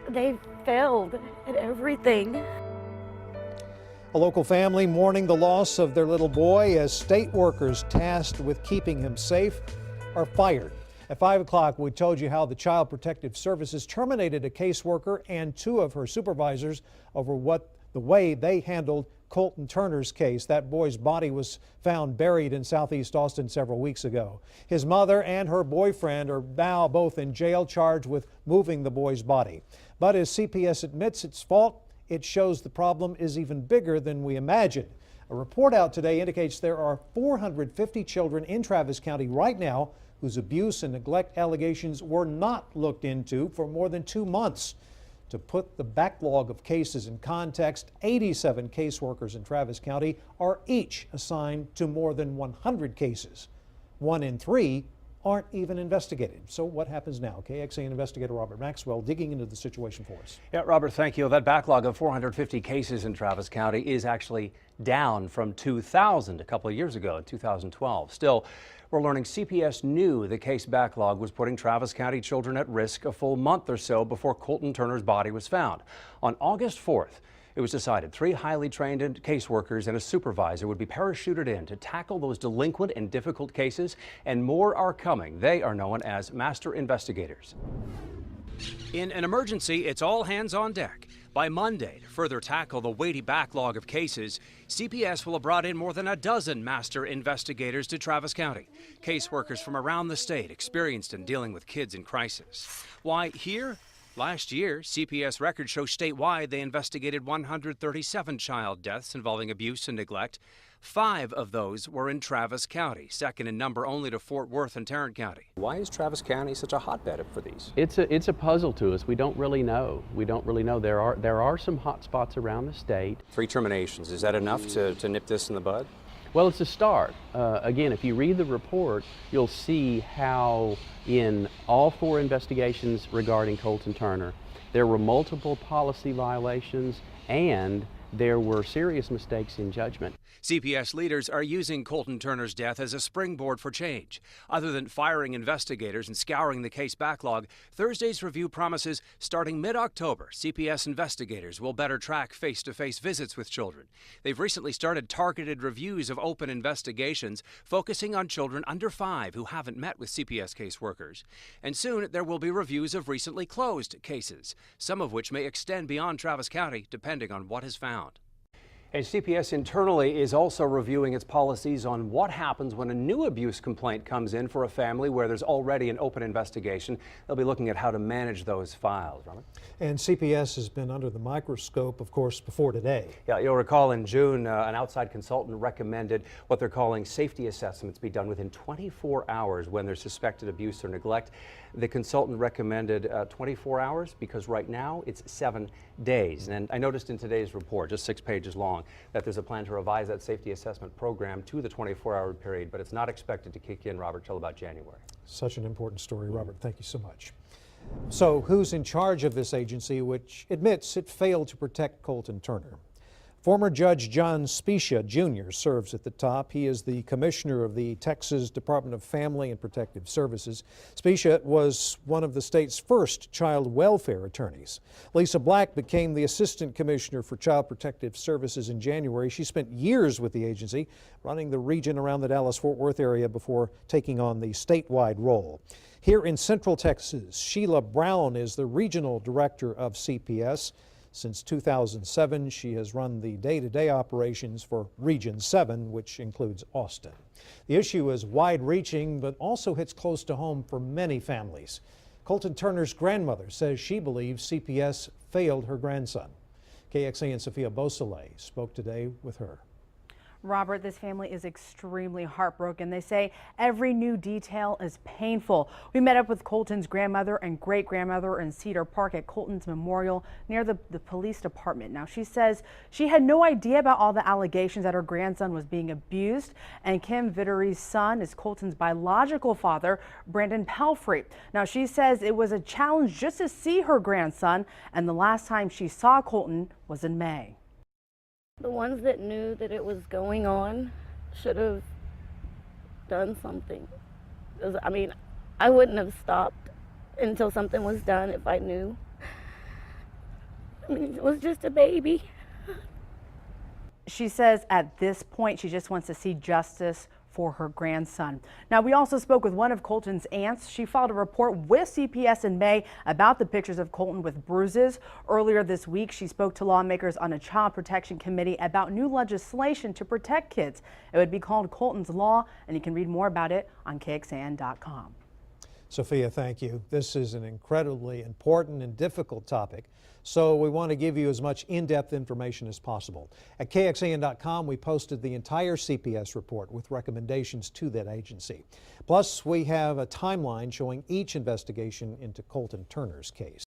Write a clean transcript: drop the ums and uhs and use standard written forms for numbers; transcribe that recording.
They failed at everything. A local family mourning the loss of their little boy as state workers tasked with keeping him safe are fired. At 5 o'clock, we told you how the Child Protective Services terminated a caseworker and two of her supervisors over the way they handled Colton Turner's case. That boy's body was found buried in southeast Austin several weeks ago. His mother and her boyfriend are now both in jail, charged with moving the boy's body. But as CPS admits its fault, it shows the problem is even bigger than we imagined. A report out today indicates there are 450 children in Travis County right now whose abuse and neglect allegations were not looked into for more than 2 months. To put the backlog of cases in context, 87 caseworkers in Travis County are each assigned to more than 100 cases. 1 in 3 aren't even investigated. So what happens now? KXAN investigator Robert Maxwell digging into the situation for us. Yeah, Robert, thank you. That backlog of 450 cases in Travis County is actually down from 2,000 a couple of years ago in 2012. Still, we're learning CPS knew the case backlog was putting Travis County children at risk a full month or so before Colton Turner's body was found. On August 4th, it was decided 3 highly trained caseworkers and a supervisor would be parachuted in to tackle those delinquent and difficult cases, and more are coming. They are known as master investigators. In an emergency, it's all hands on deck. By Monday, to further tackle the weighty backlog of cases, CPS will have brought in more than a dozen master investigators to Travis County. Caseworkers from around the state experienced in dealing with kids in crisis. Why here? Last year, CPS records show statewide they investigated 137 child deaths involving abuse and neglect. 5 of those were in Travis County, second in number only to Fort Worth and Tarrant County. Why is Travis County such a hotbed for these? It's a puzzle to us. We don't really know. There are some hot spots around the state. 3 terminations. Is that enough to nip this in the bud? Well, it's a start. Again, if you read the report, you'll see how in all 4 investigations regarding Colton Turner, there were multiple policy violations and there were serious mistakes in judgment. CPS leaders are using Colton Turner's death as a springboard for change. Other than firing investigators and scouring the case backlog, Thursday's review promises starting mid-October, CPS investigators will better track face-to-face visits with children. They've recently started targeted reviews of open investigations, focusing on children under 5 who haven't met with CPS caseworkers. And soon there will be reviews of recently closed cases, some of which may extend beyond Travis County, depending on what is found. And CPS internally is also reviewing its policies on what happens when a new abuse complaint comes in for a family where there's already an open investigation. They'll be looking at how to manage those files. Robert? And CPS has been under the microscope, of course, before today. Yeah, you'll recall in June, an outside consultant recommended what they're calling safety assessments be done within 24 hours when there's suspected abuse or neglect. The consultant recommended 24 hours because right now it's 7 days. And I noticed in today's report, just 6 pages long, that there's a plan to revise that safety assessment program to the 24-hour period, but it's not expected to kick in, Robert, till about January. Such an important story, Robert. Thank you so much. So who's in charge of this agency, which admits it failed to protect Colton Turner? Former Judge John Specia Jr. serves at the top. He is the commissioner of the Texas Department of Family and Protective Services. Specia was one of the state's first child welfare attorneys. Lisa Black became the assistant commissioner for Child Protective Services in January. She spent years with the agency, running the region around the Dallas-Fort Worth area before taking on the statewide role. Here in Central Texas, Sheila Brown is the regional director of CPS. Since 2007, she has run the day-to-day operations for Region 7, which includes Austin. The issue is wide-reaching, but also hits close to home for many families. Colton Turner's grandmother says she believes CPS failed her grandson. KXAN Sophia Beausoleil spoke today with her. Robert, this family is extremely heartbroken. They say every new detail is painful. We met up with Colton's grandmother and great-grandmother in Cedar Park at Colton's memorial near the police department. Now, she says she had no idea about all the allegations that her grandson was being abused. And Kim Vittery's son is Colton's biological father, Brandon Pelfrey. Now, she says it was a challenge just to see her grandson, and the last time she saw Colton was in May. The ones that knew that it was going on should have done something. 'Cause, I mean, I wouldn't have stopped until something was done if I knew. I mean, it was just a baby. She says at this point she just wants to see justice for her grandson. Now, we also spoke with one of Colton's aunts. She filed a report with CPS in May about the pictures of Colton with bruises. Earlier this week, she spoke to lawmakers on a child protection committee about new legislation to protect kids. It would be called Colton's Law, and you can read more about it on KXAN.com. Sophia, thank you. This is an incredibly important and difficult topic, so we want to give you as much in-depth information as possible. At KXAN.com, we posted the entire CPS report with recommendations to that agency. Plus, we have a timeline showing each investigation into Colton Turner's case.